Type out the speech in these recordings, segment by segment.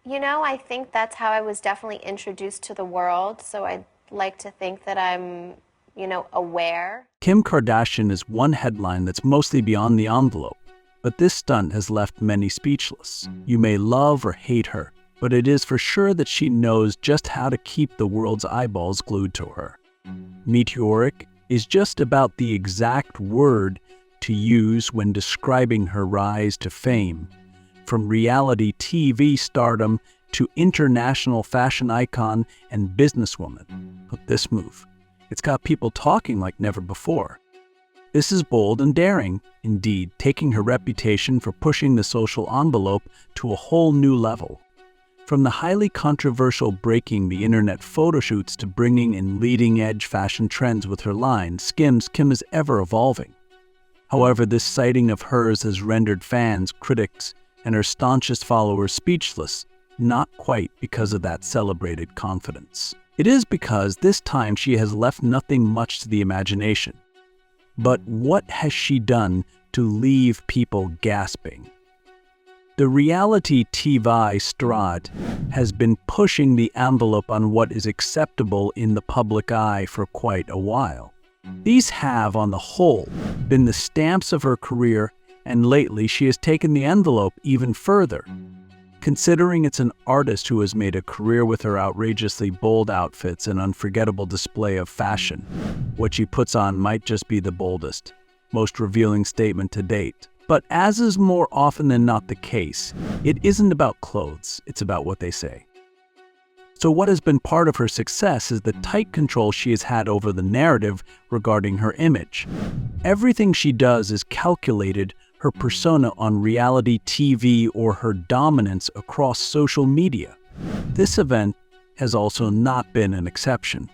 I think that's how I was definitely introduced to the world. So I'd like to think that I'm aware. Kim Kardashian is one headline that's mostly beyond the envelope, but this stunt has left many speechless. You may love or hate her, but it is for sure that she knows just how to keep the world's eyeballs glued to her. Meteoric is just about the exact word to use when describing her rise to fame. From reality TV stardom to international fashion icon and businesswoman. Look, this move. It's got people talking like never before. This is bold and daring, indeed, taking her reputation for pushing the social envelope to a whole new level. From the highly controversial breaking the internet photoshoots to bringing in leading-edge fashion trends with her line, Kim is ever evolving. However, this sighting of hers has rendered fans, critics, and her staunchest followers speechless, not quite because of that celebrated confidence. It is because this time she has left nothing much to the imagination. But what has she done to leave people gasping? The reality TV star has been pushing the envelope on what is acceptable in the public eye for quite a while. These have, on the whole, been the stamps of her career, and lately she has taken the envelope even further. Considering it's an artist who has made a career with her outrageously bold outfits and unforgettable display of fashion, what she puts on might just be the boldest, most revealing statement to date. But as is more often than not the case, it isn't about clothes, it's about what they say. So what has been part of her success is the tight control she has had over the narrative regarding her image. Everything she does is calculated, her persona on reality TV or her dominance across social media. This event has also not been an exception.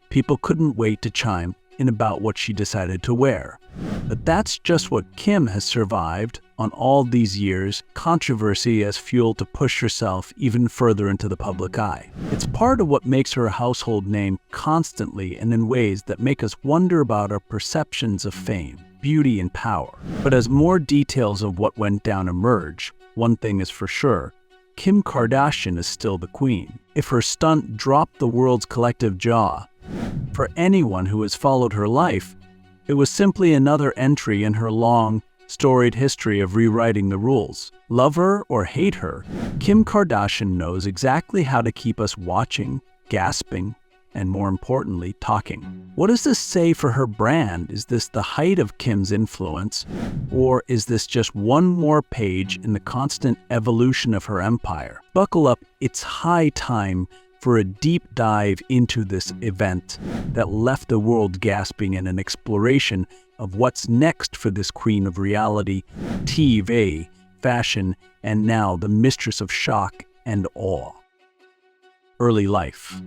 People couldn't wait to chime in about what she decided to wear. But that's just what Kim has survived on all these years. Controversy as fuel to push herself even further into the public eye. It's part of what makes her a household name constantly and in ways that make us wonder about our perceptions of fame, beauty, and power. But as more details of what went down emerge, one thing is for sure, Kim Kardashian is still the queen. If her stunt dropped the world's collective jaw, for anyone who has followed her life, it was simply another entry in her long, storied history of rewriting the rules. Love her or hate her, Kim Kardashian knows exactly how to keep us watching, gasping, and more importantly, talking. What does this say for her brand? Is this the height of Kim's influence, or is this just one more page in the constant evolution of her empire? Buckle up, it's high time for a deep dive into this event that left the world gasping in an exploration of what's next for this queen of reality, TV, fashion, and now the mistress of shock and awe. Early life.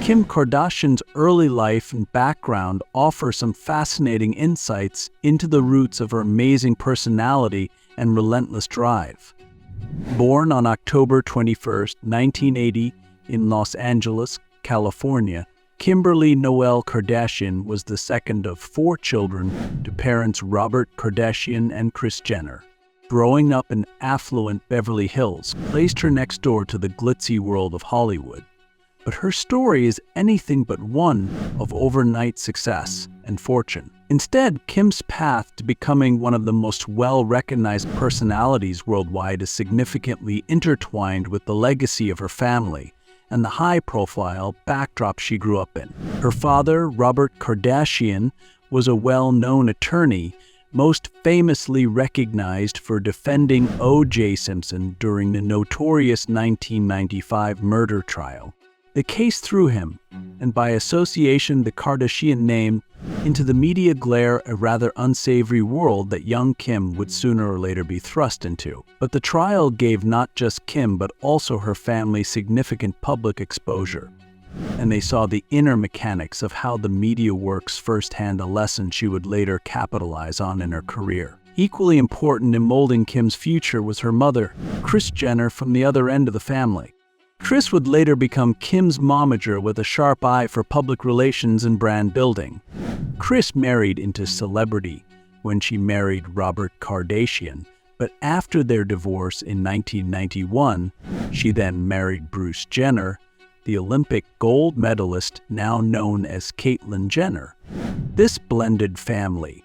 Kim Kardashian's early life and background offer some fascinating insights into the roots of her amazing personality and relentless drive. Born on October 21st, 1980, in Los Angeles, California, Kimberly Noel Kardashian was the second of 4 children to parents Robert Kardashian and Kris Jenner. Growing up in affluent Beverly Hills placed her next door to the glitzy world of Hollywood. But her story is anything but one of overnight success and fortune. Instead, Kim's path to becoming one of the most well-recognized personalities worldwide is significantly intertwined with the legacy of her family and the high-profile backdrop she grew up in. Her father, Robert Kardashian, was a well-known attorney, most famously recognized for defending O.J. Simpson during the notorious 1995 murder trial. The case threw him, and by association the Kardashian name, into the media glare, a rather unsavory world that young Kim would sooner or later be thrust into. But the trial gave not just Kim but also her family significant public exposure, and they saw the inner mechanics of how the media works firsthand, a lesson she would later capitalize on in her career. Equally important in molding Kim's future was her mother, Kris Jenner, from the other end of the family. Kris would later become Kim's momager with a sharp eye for public relations and brand building. Kris married into celebrity when she married Robert Kardashian, But after their divorce in 1991, she then married Bruce Jenner, the Olympic gold medalist now known as Caitlyn Jenner. This blended family,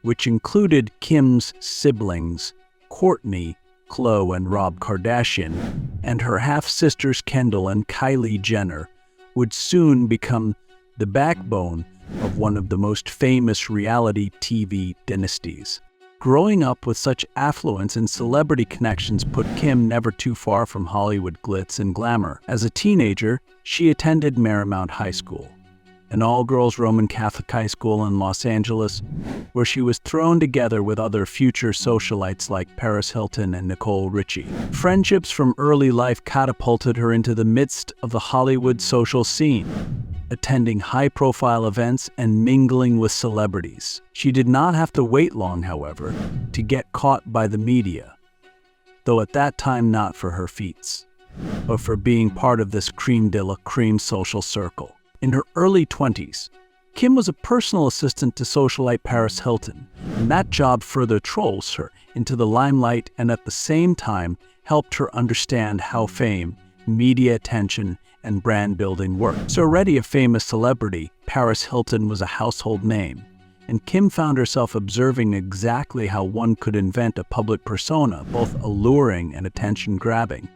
which included Kim's siblings, Kourtney, Khloe, and Rob Kardashian, and her half-sisters Kendall and Kylie Jenner, would soon become the backbone of one of the most famous reality TV dynasties. Growing up with such affluence and celebrity connections put Kim never too far from Hollywood glitz and glamour. As a teenager, she attended Marymount High School, an all-girls Roman Catholic high school in Los Angeles, where she was thrown together with other future socialites like Paris Hilton and Nicole Richie. Friendships from early life catapulted her into the midst of the Hollywood social scene, attending high-profile events and mingling with celebrities. She did not have to wait long, however, to get caught by the media, though at that time not for her feats, but for being part of this creme de la creme social circle. In her early 20s, Kim was a personal assistant to socialite Paris Hilton, and that job further trolls her into the limelight and at the same time helped her understand how fame, media attention, and brand building worked. So already a famous celebrity, Paris Hilton was a household name, and Kim found herself observing exactly how one could invent a public persona, both alluring and attention-grabbing.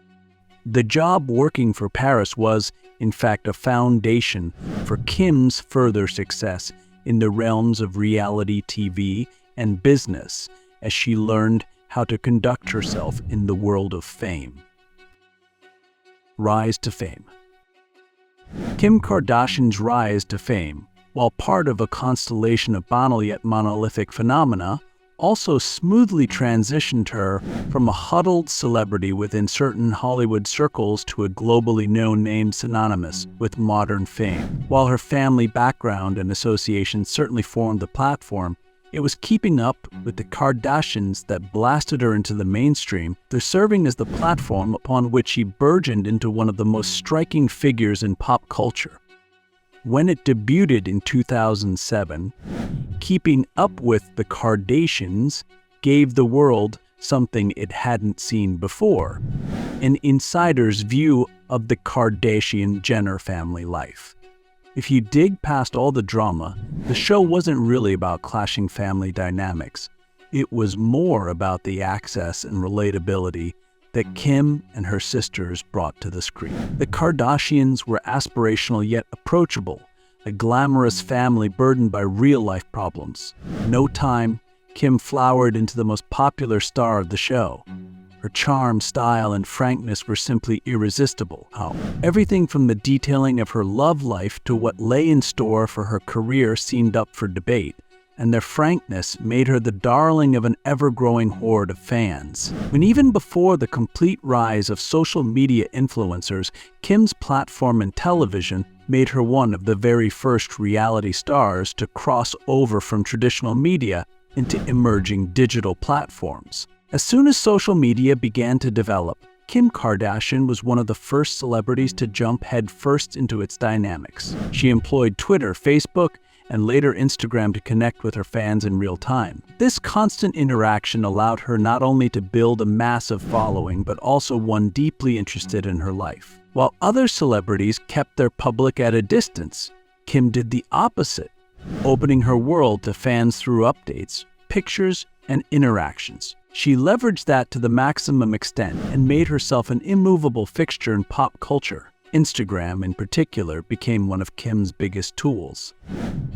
The job working for Paris was, in fact, a foundation for Kim's further success in the realms of reality TV and business as she learned how to conduct herself in the world of fame. Rise to fame. Kim Kardashian's rise to fame, while part of a constellation of banal yet monolithic phenomena, also smoothly transitioned her from a huddled celebrity within certain Hollywood circles to a globally known name synonymous with modern fame. While her family background and association certainly formed the platform, it was keeping up with the Kardashians that blasted her into the mainstream, thus serving as the platform upon which she burgeoned into one of the most striking figures in pop culture. When it debuted in 2007, Keeping Up with the Kardashians gave the world something it hadn't seen before: an insider's view of the Kardashian-Jenner family life. If you dig past all the drama, the show wasn't really about clashing family dynamics. It was more about the access and relatability that Kim and her sisters brought to the screen. The Kardashians were aspirational yet approachable, a glamorous family burdened by real-life problems. In no time, Kim flowered into the most popular star of the show. Her charm, style, and frankness were simply irresistible. Everything from the detailing of her love life to what lay in store for her career seemed up for debate, and their frankness made her the darling of an ever-growing horde of fans. When even before the complete rise of social media influencers, Kim's platform in television made her one of the very first reality stars to cross over from traditional media into emerging digital platforms. As soon as social media began to develop, Kim Kardashian was one of the first celebrities to jump headfirst into its dynamics. She employed Twitter, Facebook, and later Instagram to connect with her fans in real time. This constant interaction allowed her not only to build a massive following, but also one deeply interested in her life. While other celebrities kept their public at a distance, Kim did the opposite, opening her world to fans through updates, pictures, and interactions. She leveraged that to the maximum extent and made herself an immovable fixture in pop culture. Instagram, in particular, became one of Kim's biggest tools.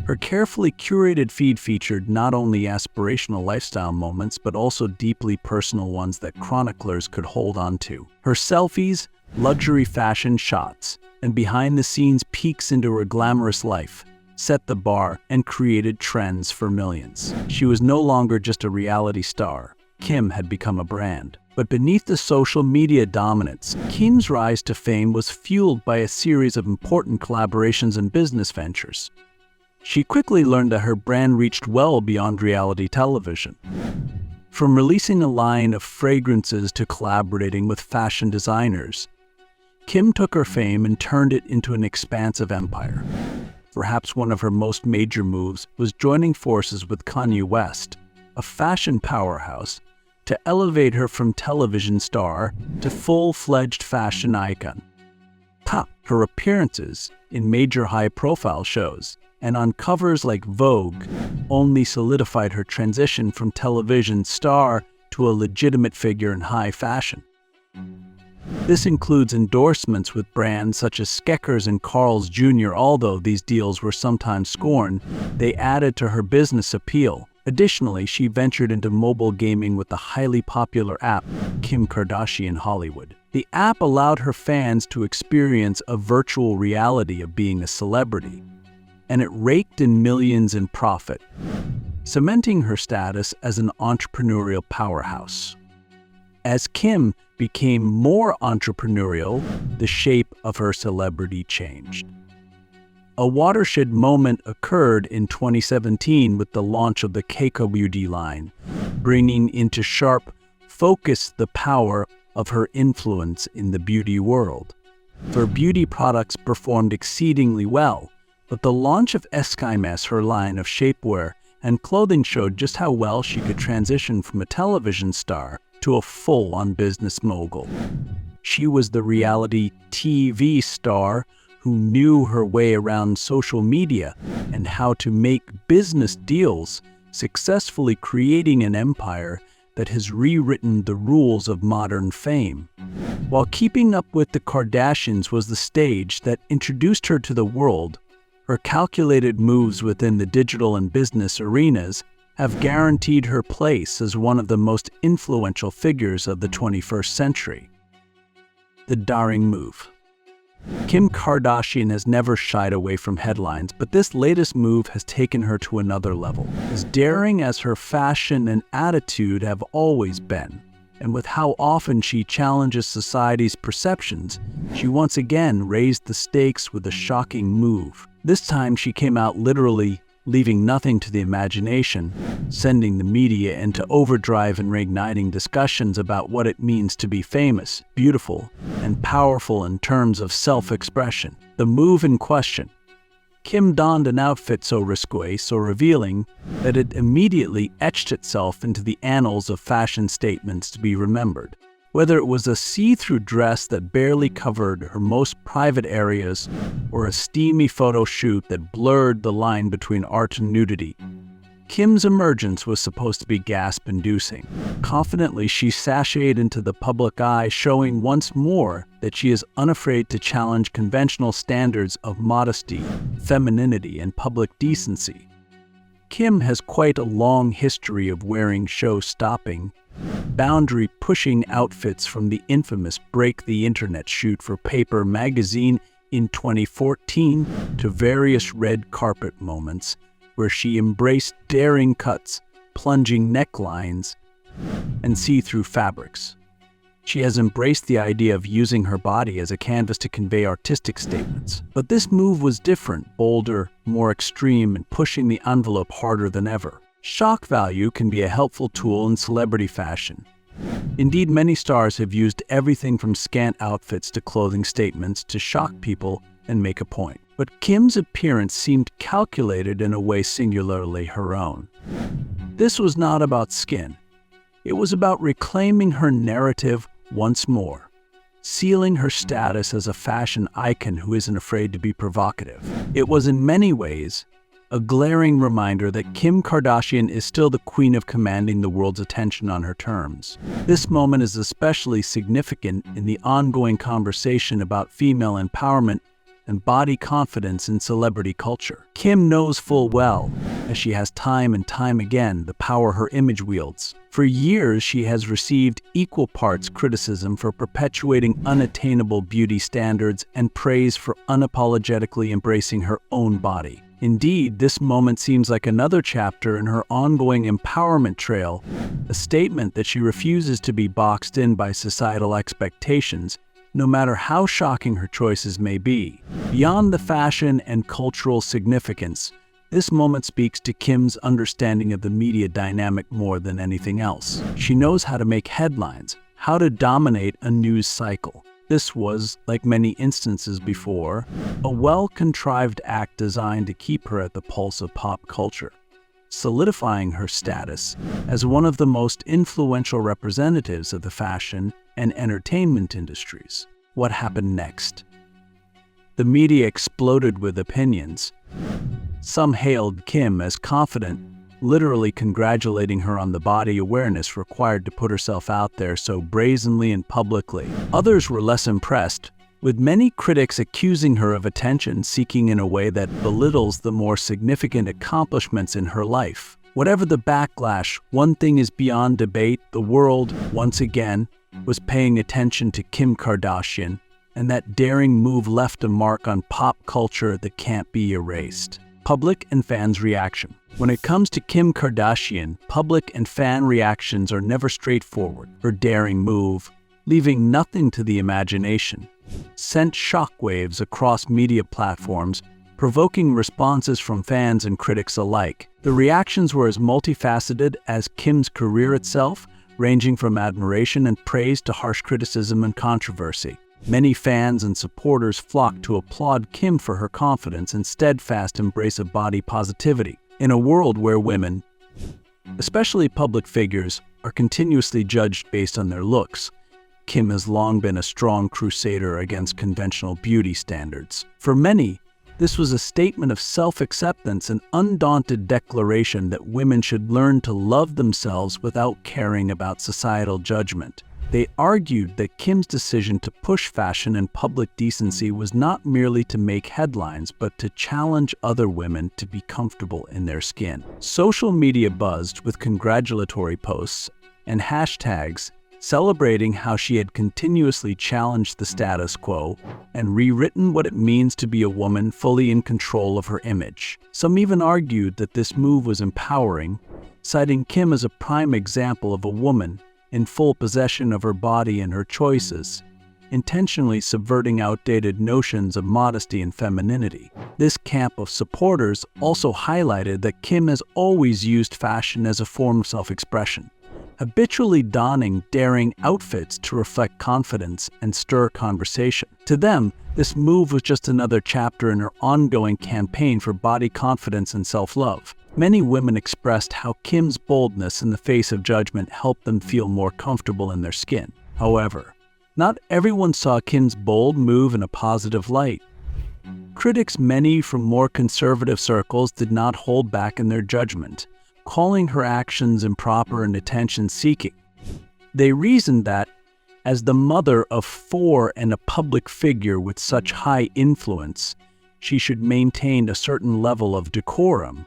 Her carefully curated feed featured not only aspirational lifestyle moments, but also deeply personal ones that chroniclers could hold on to. Her selfies, luxury fashion shots, and behind-the-scenes peeks into her glamorous life set the bar and created trends for millions. She was no longer just a reality star. Kim had become a brand. But beneath the social media dominance, Kim's rise to fame was fueled by a series of important collaborations and business ventures. She quickly learned that her brand reached well beyond reality television. From releasing a line of fragrances to collaborating with fashion designers, Kim took her fame and turned it into an expansive empire. Perhaps one of her most major moves was joining forces with Kanye West, a fashion powerhouse, to elevate her from television star to full-fledged fashion icon. Her appearances in major high-profile shows and on covers like Vogue only solidified her transition from television star to a legitimate figure in high fashion. This includes endorsements with brands such as Skechers and Carl's Jr. Although these deals were sometimes scorned, they added to her business appeal. Additionally, she ventured into mobile gaming with the highly popular app Kim Kardashian Hollywood. The app allowed her fans to experience a virtual reality of being a celebrity, and it raked in millions in profit, cementing her status as an entrepreneurial powerhouse. As Kim became more entrepreneurial, the shape of her celebrity changed. A watershed moment occurred in 2017 with the launch of the Keiko Beauty line, bringing into sharp focus the power of her influence in the beauty world. Her beauty products performed exceedingly well, but the launch of Skims, her line of shapewear and clothing, showed just how well she could transition from a television star to a full-on business mogul. She was the reality TV star who knew her way around social media and how to make business deals, successfully creating an empire that has rewritten the rules of modern fame. While keeping up with the Kardashians was the stage that introduced her to the world, her calculated moves within the digital and business arenas have guaranteed her place as one of the most influential figures of the 21st century. The daring move. Kim Kardashian has never shied away from headlines, but this latest move has taken her to another level. As daring as her fashion and attitude have always been, and with how often she challenges society's perceptions, she once again raised the stakes with a shocking move. This time she came out literally, leaving nothing to the imagination, sending the media into overdrive and reigniting discussions about what it means to be famous, beautiful, and powerful in terms of self-expression. The move in question. Kim donned an outfit so risque, so revealing, that it immediately etched itself into the annals of fashion statements to be remembered. Whether it was a see-through dress that barely covered her most private areas or a steamy photo shoot that blurred the line between art and nudity, Kim's emergence was supposed to be gasp-inducing. Confidently, she sashayed into the public eye, showing once more that she is unafraid to challenge conventional standards of modesty, femininity, and public decency. Kim has quite a long history of wearing show-stopping, boundary-pushing outfits, from the infamous Break the Internet shoot for Paper magazine in 2014 to various red carpet moments where she embraced daring cuts, plunging necklines, and see-through fabrics. She has embraced the idea of using her body as a canvas to convey artistic statements. But this move was different, bolder, more extreme, and pushing the envelope harder than ever. Shock value can be a helpful tool in celebrity fashion. Indeed, many stars have used everything from scant outfits to clothing statements to shock people and make a point. But Kim's appearance seemed calculated in a way singularly her own. This was not about skin. It was about reclaiming her narrative once more, sealing her status as a fashion icon who isn't afraid to be provocative. It was in many ways a glaring reminder that Kim Kardashian is still the queen of commanding the world's attention on her terms. This moment is especially significant in the ongoing conversation about female empowerment and body confidence in celebrity culture. Kim knows full well, as she has time and time again, the power her image wields. For years, she has received equal parts criticism for perpetuating unattainable beauty standards and praise for unapologetically embracing her own body. Indeed, this moment seems like another chapter in her ongoing empowerment trail, a statement that she refuses to be boxed in by societal expectations, no matter how shocking her choices may be. Beyond the fashion and cultural significance, this moment speaks to Kim's understanding of the media dynamic more than anything else. She knows how to make headlines, how to dominate a news cycle. This was, like many instances before, a well-contrived act designed to keep her at the pulse of pop culture, solidifying her status as one of the most influential representatives of the fashion and entertainment industries. What happened next? The media exploded with opinions. Some hailed Kim as confident, literally congratulating her on the body awareness required to put herself out there so brazenly and publicly. Others were less impressed, with many critics accusing her of attention-seeking in a way that belittles the more significant accomplishments in her life. Whatever the backlash, one thing is beyond debate: the world, once again, was paying attention to Kim Kardashian, and that daring move left a mark on pop culture that can't be erased. Public and fans' reaction. When it comes to Kim Kardashian, public and fan reactions are never straightforward. Her daring move, leaving nothing to the imagination, sent shockwaves across media platforms, provoking responses from fans and critics alike. The reactions were as multifaceted as Kim's career itself, ranging from admiration and praise to harsh criticism and controversy. Many fans and supporters flocked to applaud Kim for her confidence and steadfast embrace of body positivity. In a world where women, especially public figures, are continuously judged based on their looks, Kim has long been a strong crusader against conventional beauty standards. For many, this was a statement of self-acceptance, an undaunted declaration that women should learn to love themselves without caring about societal judgment. They argued that Kim's decision to push fashion and public decency was not merely to make headlines, but to challenge other women to be comfortable in their skin. Social media buzzed with congratulatory posts and hashtags celebrating how she had continuously challenged the status quo and rewritten what it means to be a woman fully in control of her image. Some even argued that this move was empowering, citing Kim as a prime example of a woman in full possession of her body and her choices, intentionally subverting outdated notions of modesty and femininity. This camp of supporters also highlighted that Kim has always used fashion as a form of self-expression, habitually donning daring outfits to reflect confidence and stir conversation. To them, this move was just another chapter in her ongoing campaign for body confidence and self-love. Many women expressed how Kim's boldness in the face of judgment helped them feel more comfortable in their skin. However, not everyone saw Kim's bold move in a positive light. Critics, many from more conservative circles, did not hold back in their judgment, calling her actions improper and attention-seeking. They reasoned that, as the mother of four and a public figure with such high influence, she should maintain a certain level of decorum,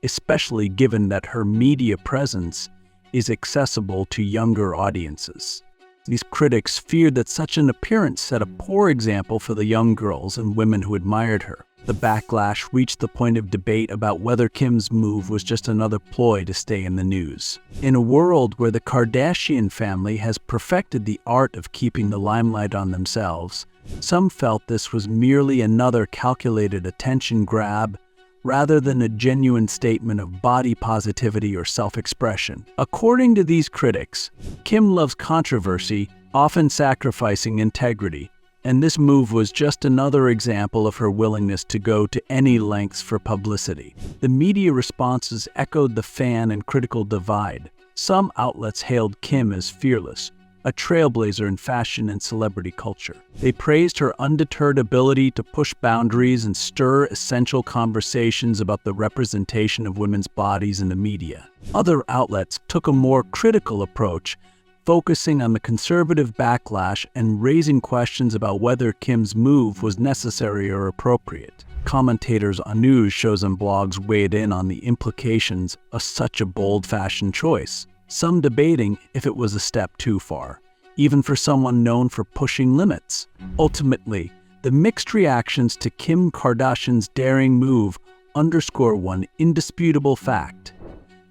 especially given that her media presence is accessible to younger audiences. These critics feared that such an appearance set a poor example for the young girls and women who admired her. The backlash reached the point of debate about whether Kim's move was just another ploy to stay in the news. In a world where the Kardashian family has perfected the art of keeping the limelight on themselves, some felt this was merely another calculated attention grab rather than a genuine statement of body positivity or self-expression. According to these critics, Kim loves controversy, often sacrificing integrity, and this move was just another example of her willingness to go to any lengths for publicity. The media responses echoed the fan and critical divide. Some outlets hailed Kim as fearless, a trailblazer in fashion and celebrity culture. They praised her undeterred ability to push boundaries and stir essential conversations about the representation of women's bodies in the media. Other outlets took a more critical approach, focusing on the conservative backlash and raising questions about whether Kim's move was necessary or appropriate. Commentators on news shows and blogs weighed in on the implications of such a bold fashion choice, some debating if it was a step too far, even for someone known for pushing limits. Ultimately, the mixed reactions to Kim Kardashian's daring move underscore one indisputable fact.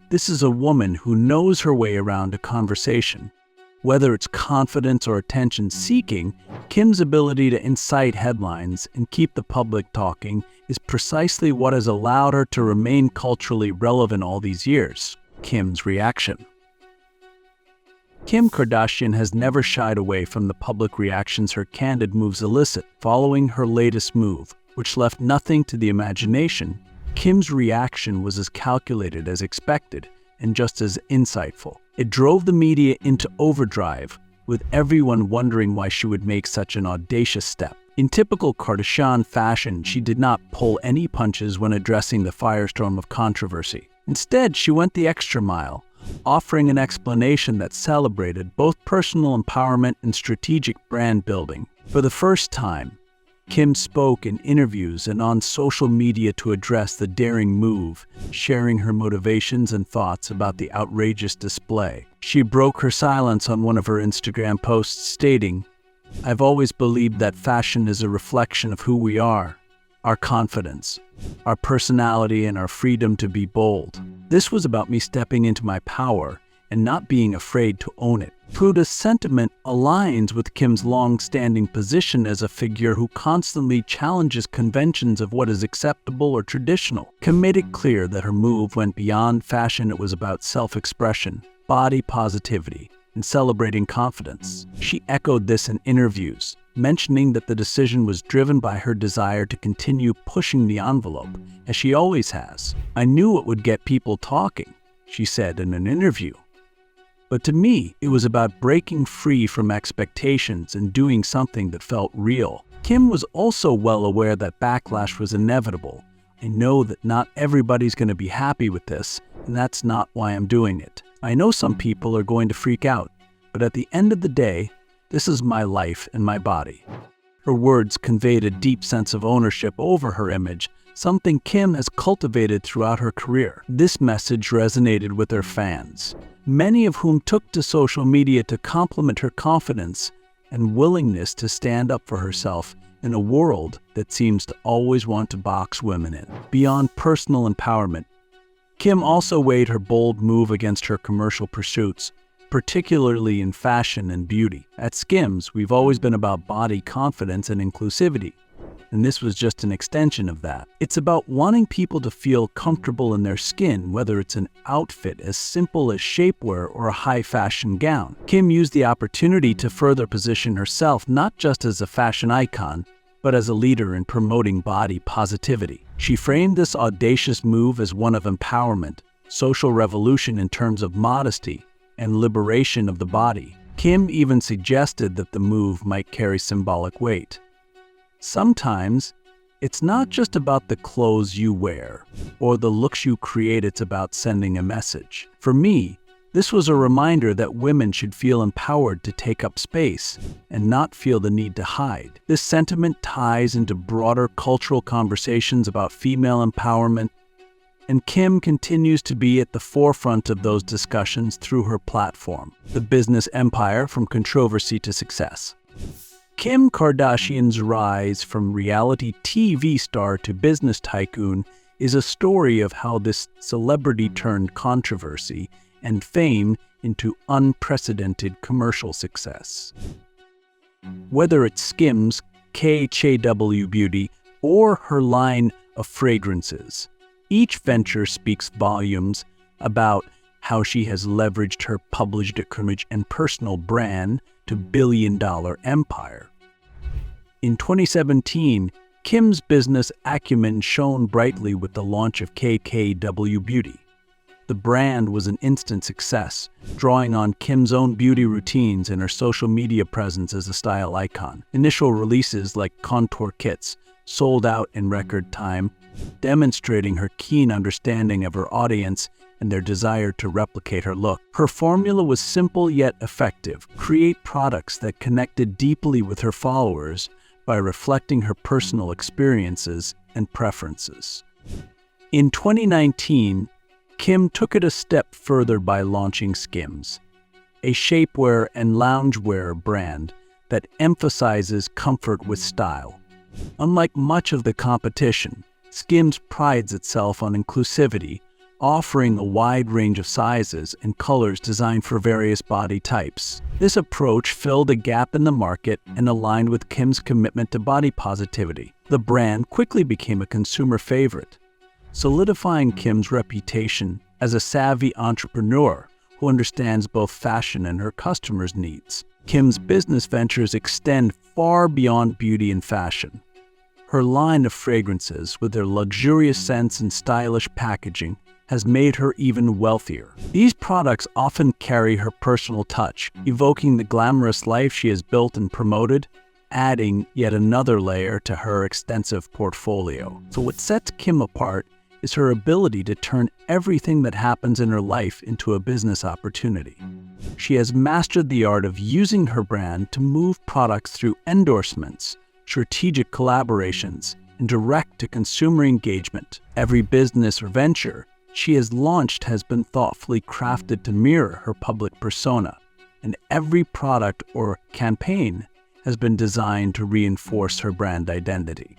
This is a woman who knows her way around a conversation. Whether it's confidence or attention-seeking, Kim's ability to incite headlines and keep the public talking is precisely what has allowed her to remain culturally relevant all these years. Kim's reaction. Kim Kardashian has never shied away from the public reactions her candid moves elicit following her latest move, which left nothing to the imagination. Kim's reaction was as calculated as expected and just as insightful. It drove the media into overdrive, with everyone wondering why she would make such an audacious step. In typical Kardashian fashion, she did not pull any punches when addressing the firestorm of controversy. Instead, she went the extra mile, offering an explanation that celebrated both personal empowerment and strategic brand building. For the first time, Kim spoke in interviews and on social media to address the daring move, sharing her motivations and thoughts about the outrageous display. She broke her silence on one of her Instagram posts, stating, "I've always believed that fashion is a reflection of who we are, our confidence, our personality, and our freedom to be bold. This was about me stepping into my power and not being afraid to own it." Pruda's sentiment aligns with Kim's long-standing position as a figure who constantly challenges conventions of what is acceptable or traditional. Kim made it clear that her move went beyond fashion. It was about self-expression, body positivity, and celebrating confidence. She echoed this in interviews, mentioning that the decision was driven by her desire to continue pushing the envelope, as she always has. "I knew it would get people talking," she said in an interview. "But to me, it was about breaking free from expectations and doing something that felt real." Kim was also well aware that backlash was inevitable. "I know that not everybody's going to be happy with this, and that's not why I'm doing it. I know some people are going to freak out, but at the end of the day, this is my life and my body." Her words conveyed a deep sense of ownership over her image, something Kim has cultivated throughout her career. This message resonated with her fans, many of whom took to social media to compliment her confidence and willingness to stand up for herself in a world that seems to always want to box women in. Beyond personal empowerment, Kim also weighed her bold move against her commercial pursuits, particularly in fashion and beauty. At Skims, we've always been about body confidence and inclusivity, and this was just an extension of that. It's about wanting people to feel comfortable in their skin, whether it's an outfit as simple as shapewear or a high-fashion gown. Kim used the opportunity to further position herself not just as a fashion icon, but as a leader in promoting body positivity. She framed this audacious move as one of empowerment, social revolution in terms of modesty, and liberation of the body. Kim even suggested that the move might carry symbolic weight. Sometimes, it's not just about the clothes you wear or the looks you create, it's about sending a message. For me, this was a reminder that women should feel empowered to take up space and not feel the need to hide. This sentiment ties into broader cultural conversations about female empowerment, and Kim continues to be at the forefront of those discussions through her platform, The Business Empire: From Controversy to Success. Kim Kardashian's rise from reality TV star to business tycoon is a story of how this celebrity turned controversy and fame into unprecedented commercial success. Whether it's Skims, KHAW Beauty, or her line of fragrances, each venture speaks volumes about how she has leveraged her published image and personal brand to billion-dollar empire. In 2017, Kim's business acumen shone brightly with the launch of KKW Beauty. The brand was an instant success, drawing on Kim's own beauty routines and her social media presence as a style icon. Initial releases like contour kits sold out in record time, demonstrating her keen understanding of her audience and their desire to replicate her look. Her formula was simple yet effective: create products that connected deeply with her followers by reflecting her personal experiences and preferences. In 2019, Kim took it a step further by launching Skims, a shapewear and loungewear brand that emphasizes comfort with style. Unlike much of the competition, Skims prides itself on inclusivity, offering a wide range of sizes and colors designed for various body types. This approach filled a gap in the market and aligned with Kim's commitment to body positivity. The brand quickly became a consumer favorite, solidifying Kim's reputation as a savvy entrepreneur who understands both fashion and her customers' needs. Kim's business ventures extend far beyond beauty and fashion. Her line of fragrances, with their luxurious scents and stylish packaging, has made her even wealthier. These products often carry her personal touch, evoking the glamorous life she has built and promoted, adding yet another layer to her extensive portfolio. So what sets Kim apart is her ability to turn everything that happens in her life into a business opportunity. She has mastered the art of using her brand to move products through endorsements, strategic collaborations, and direct-to-consumer engagement. Every business or venture she has launched has been thoughtfully crafted to mirror her public persona, and every product or campaign has been designed to reinforce her brand identity.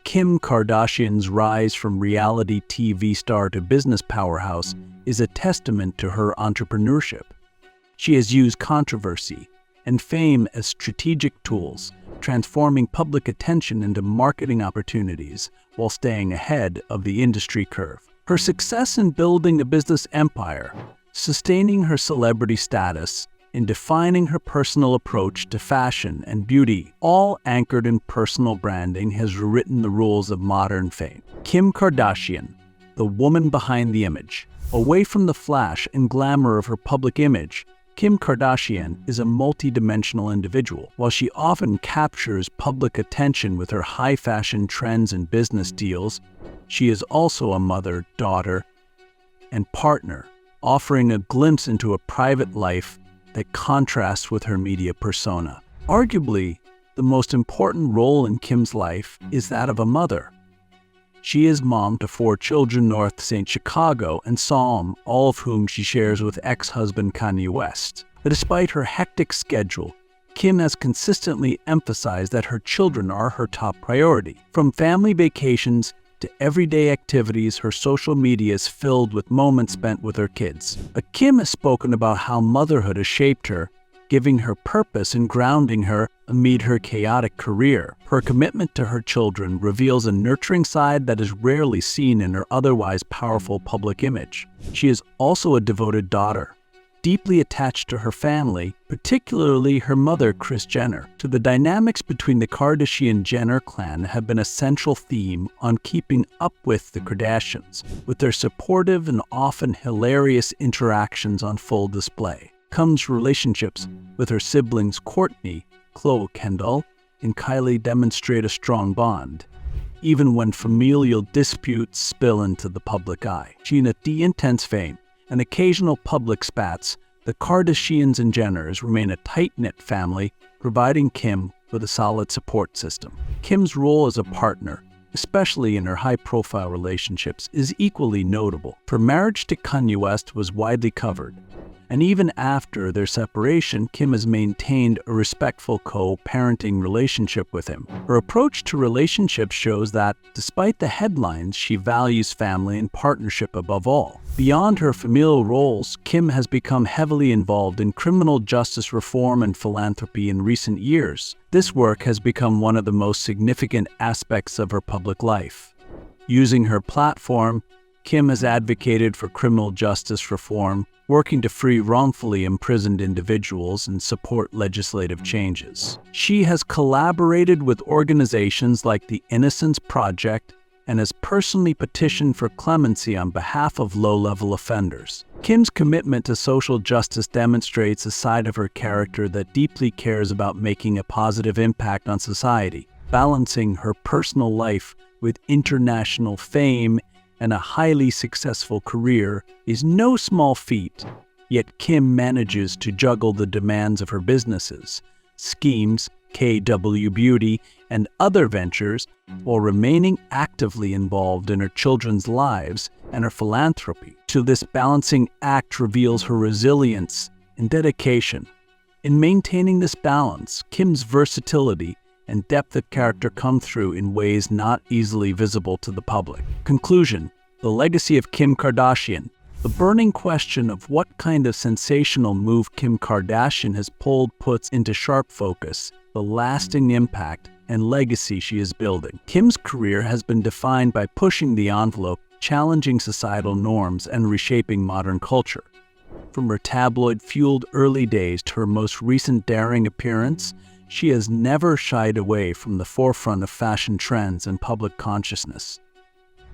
Kim Kardashian's rise from reality TV star to business powerhouse is a testament to her entrepreneurship. She has used controversy and fame as strategic tools, transforming public attention into marketing opportunities while staying ahead of the industry curve. Her success in building a business empire, sustaining her celebrity status, and defining her personal approach to fashion and beauty, all anchored in personal branding, has rewritten the rules of modern fame. Kim Kardashian, the woman behind the image. Away from the flash and glamour of her public image, Kim Kardashian is a multi-dimensional individual. While she often captures public attention with her high-fashion trends and business deals, she is also a mother, daughter, and partner, offering a glimpse into a private life that contrasts with her media persona. Arguably, the most important role in Kim's life is that of a mother. She is mom to 4 children north of St. Chicago and Psalm, all of whom she shares with ex-husband Kanye West. But despite her hectic schedule, Kim has consistently emphasized that her children are her top priority. From family vacations to everyday activities, her social media is filled with moments spent with her kids. But Kim has spoken about how motherhood has shaped her, giving her purpose and grounding her amid her chaotic career. Her commitment to her children reveals a nurturing side that is rarely seen in her otherwise powerful public image. She is also a devoted daughter, deeply attached to her family, particularly her mother, Kris Jenner. So the dynamics between the Kardashian-Jenner clan have been a central theme on Keeping Up with the Kardashians, with their supportive and often hilarious interactions on full display. Kim's relationships with her siblings Kourtney, Khloe Kendall, and Kylie demonstrate a strong bond, even when familial disputes spill into the public eye. The intense fame and occasional public spats, the Kardashians and Jenners remain a tight-knit family, providing Kim with a solid support system. Kim's role as a partner, especially in her high-profile relationships, is equally notable. Her marriage to Kanye West was widely covered, and even after their separation, Kim has maintained a respectful co-parenting relationship with him. Her approach to relationships shows that, despite the headlines, she values family and partnership above all. Beyond her familial roles, Kim has become heavily involved in criminal justice reform and philanthropy in recent years. This work has become one of the most significant aspects of her public life. Using her platform, Kim has advocated for criminal justice reform, working to free wrongfully imprisoned individuals and support legislative changes. She has collaborated with organizations like the Innocence Project and has personally petitioned for clemency on behalf of low-level offenders. Kim's commitment to social justice demonstrates a side of her character that deeply cares about making a positive impact on society. Balancing her personal life with international fame and a highly successful career is no small feat, yet Kim manages to juggle the demands of her businesses, schemes, KW Beauty, and other ventures while remaining actively involved in her children's lives and her philanthropy. This balancing act reveals her resilience and dedication. In maintaining this balance, Kim's versatility and depth of character come through in ways not easily visible to the public. Conclusion: the legacy of Kim Kardashian. The burning question of what kind of sensational move Kim Kardashian has pulled puts into sharp focus the lasting impact and legacy she is building. Kim's career has been defined by pushing the envelope, challenging societal norms, and reshaping modern culture. From her tabloid-fueled early days to her most recent daring appearance, she has never shied away from the forefront of fashion trends and public consciousness.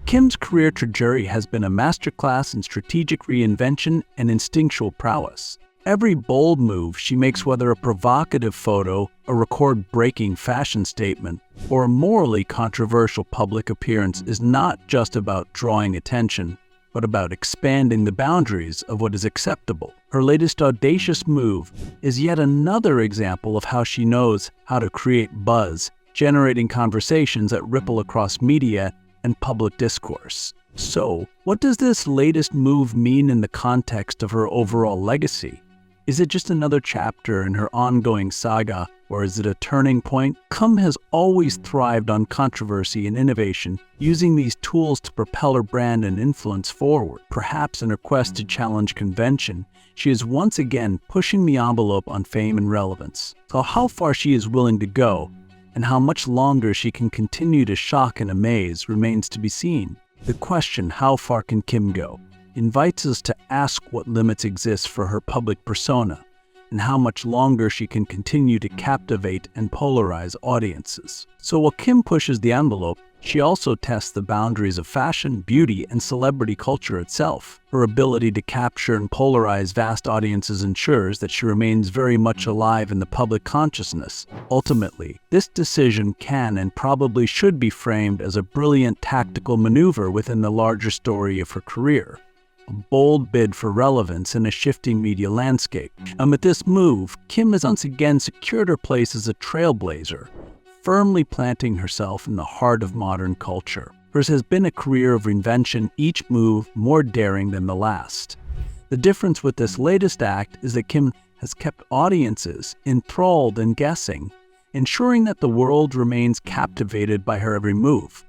Kim's career trajectory has been a masterclass in strategic reinvention and instinctual prowess. Every bold move she makes, whether a provocative photo, a record-breaking fashion statement, or a morally controversial public appearance, is not just about drawing attention, but about expanding the boundaries of what is acceptable. Her latest audacious move is yet another example of how she knows how to create buzz, generating conversations that ripple across media and public discourse. So, what does this latest move mean in the context of her overall legacy? Is it just another chapter in her ongoing saga, or is it a turning point? Kim has always thrived on controversy and innovation, using these tools to propel her brand and influence forward. Perhaps in her quest to challenge convention, she is once again pushing the envelope on fame and relevance. So how far she is willing to go, and how much longer she can continue to shock and amaze, remains to be seen. The question, how far can Kim go, invites us to ask what limits exist for her public persona, and how much longer she can continue to captivate and polarize audiences. So while Kim pushes the envelope, she also tests the boundaries of fashion, beauty, and celebrity culture itself. Her ability to capture and polarize vast audiences ensures that she remains very much alive in the public consciousness. Ultimately, this decision can and probably should be framed as a brilliant tactical maneuver within the larger story of her career. A bold bid for relevance in a shifting media landscape. With this move, Kim has once again secured her place as a trailblazer, firmly planting herself in the heart of modern culture. Hers has been a career of reinvention, each move more daring than the last. The difference with this latest act is that Kim has kept audiences enthralled and guessing, ensuring that the world remains captivated by her every move.